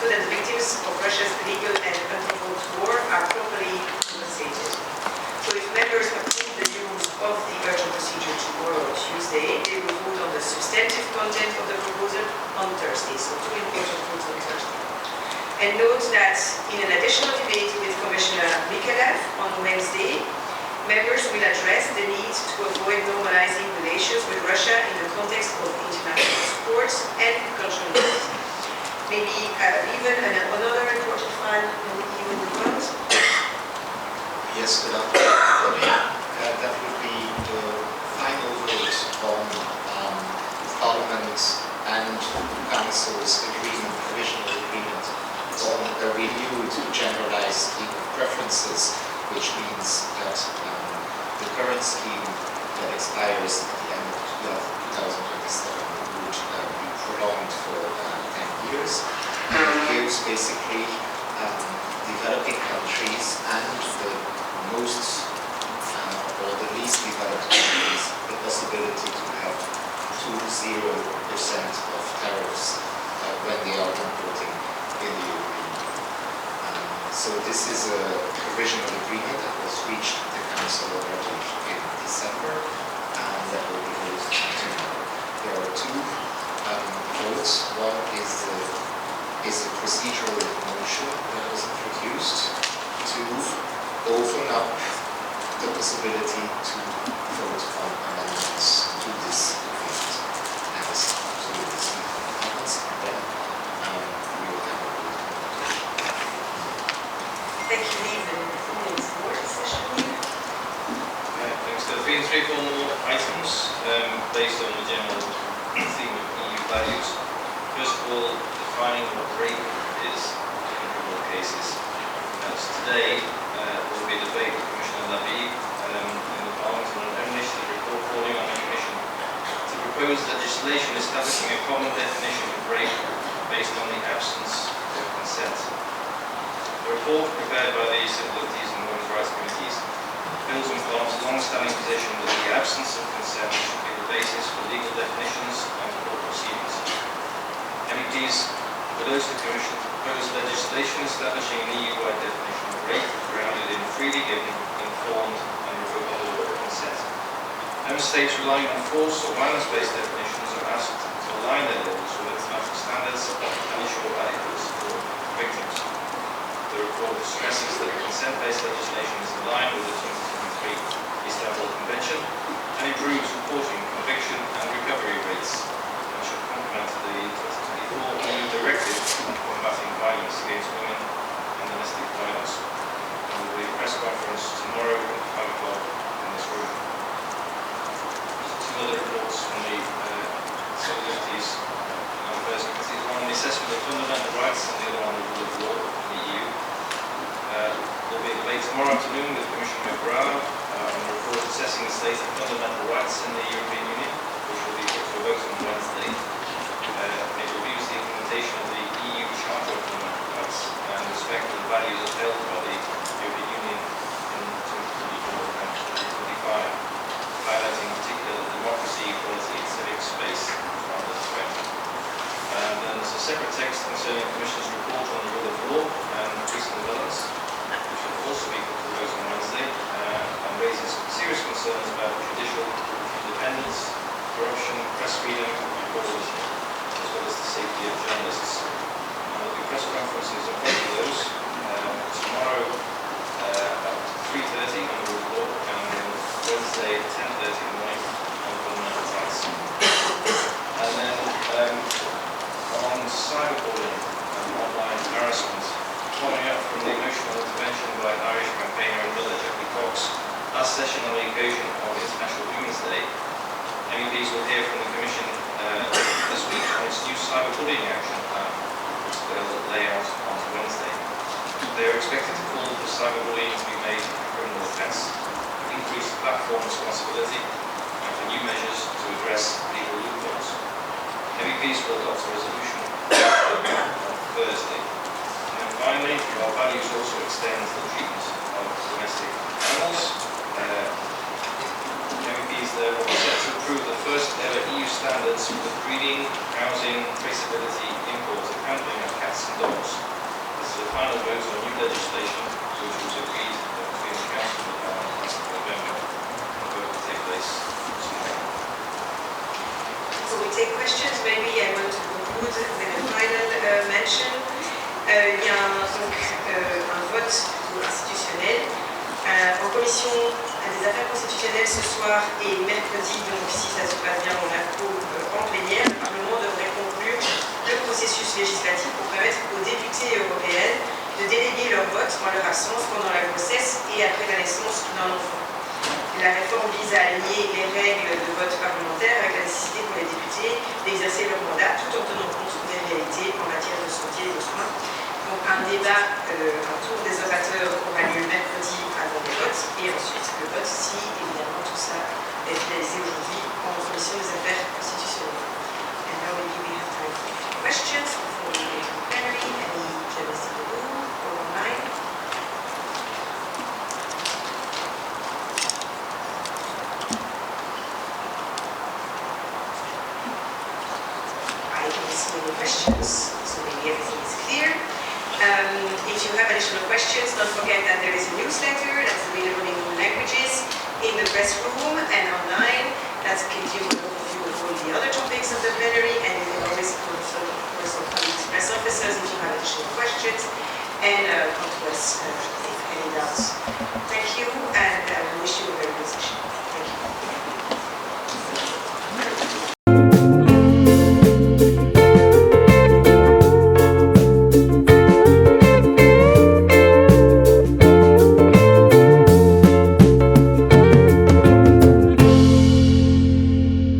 so that the victims of Russia's illegal and unprovoked war are properly And note that in an additional debate with Commissioner Mikelev on Wednesday, members will address the need to avoid normalizing relations with Russia in the context of international sports and cultural events. Maybe even another important file in the EU front. Yes, good afternoon. That would be the final vote on Parliament and Council's agreement, provisional agreement on a renewed generalized scheme of preferences, which means that the current scheme that expires at the end of 2027 would be prolonged for 10 years. And it gives basically developing countries and the most or the least developed countries the possibility to have 0% of tariffs when they are importing in the European Union. So this is a provisional agreement that was reached at the Council already in December, and that will be voted tomorrow. There are two votes. One is a procedural motion that was introduced to open up the possibility to vote on amendments to this agreement. And as soon as this happens, then we will have a vote. Thank you, Nathan. Thanks for the session. Thanks. There have been three formal items based on the general theme of EU values. First of all, defining what rape is in criminal cases. As today, there will be a debate with Commissioner Lavie in the Parliament on an own initiative report calling on the Commission to propose legislation establishing a common definition of rape based on the absence of consent. The report prepared by the Civil Liberties and Women's Rights Committees builds on Parliament's long-standing position that the absence of consent should be the basis for legal definitions and court proceedings. MEPs propose the Commission to propose legislation establishing an EU-wide definition of rape grounded in freely given, informed and revocable consent. Member States relying on force or violence-based definitions are asked to align their laws with international standards and ensure adequate support for victims. The report stresses that consent-based legislation is in line with the 2023 Istanbul Convention and improves reporting, conviction and recovery rates, and should complement the 2024 EU Directive on combating violence against women and domestic violence. There will be a press conference tomorrow at 5 o'clock in this room. Two other reports from the Civil Liberties and Affairs Committees. One on the assessment of fundamental rights and the other on the rule of law in the EU. There will be a debate tomorrow afternoon with Commissioner Aprila on the report assessing the state of fundamental rights in the European Union, which will be put to a vote on Wednesday. It reviews the implementation of the EU Charter of Fundamental Rights and respect for the values upheld by the European Union in 2024 and 2025, highlighting in particular democracy, equality and civic space around the threat. And then there's a separate text concerning the Commission's report on the rule of law and recent developments, which will also be put to the vote on Wednesday, and raises serious concerns about judicial independence, corruption, press freedom and pluralism, as well as the safety of journalists. There will be press conferences on both of those tomorrow at 3:30 on the rule of law and Wednesday at 10:30 in the morning on fundamental rights. And then on cyberbullying and online harassment, following up from the emotional intervention by Irish campaigner and brother Jeffrey Cox last session on the occasion of International Women's Day, MEPs will hear from the Commission this week on its new cyberbullying action plan, which they'll lay out on Wednesday. They are expected to call for cyberbullying to be made a criminal offence, increase platform responsibility, and for new measures to address legal loopholes. MEPs will adopt a resolution on Thursday. And then finally, our values also extend to the treatment of domestic animals. MEPs therefore are set to approve the first ever EU standards for the breeding, housing, traceability, import and handling of cats and dogs. This is a final vote on new legislation which was agreed between the Council and the Parliament last November. The vote will take place tomorrow. So we take questions. Maybe I want to conclude with a final mention. Il y a commission des affaires constitutionnelles ce soir et mercredi, donc si ça se passe bien, on approuve en plénière, le Parlement devrait conclure le processus législatif pour permettre aux députés européennes de déléguer leur vote en leur absence pendant la grossesse et après la naissance d'un enfant. La réforme vise à aligner les règles de vote parlementaire avec la nécessité pour les députés d'exercer leur mandat tout en tenant compte des réalités en matière de santé et de soins. Donc un débat, un tour des orateurs aura lieu mercredi avant les votes et ensuite le vote si évidemment tout ça est finalisé aujourd'hui en commission des affaires constitutionnelles. And now maybe we have time for questions before we go to the plenary. Any journalists in the room or online? I don't see any questions, so maybe everything is clear. If you have additional questions, don't forget that there is a newsletter that's available in all languages in the press room and online. That gives you an overview of all the other topics of the plenary, and you can always also contact press officers if you have additional questions, and come to us if any doubts. Thank you, and we wish you a very good session. Thank you.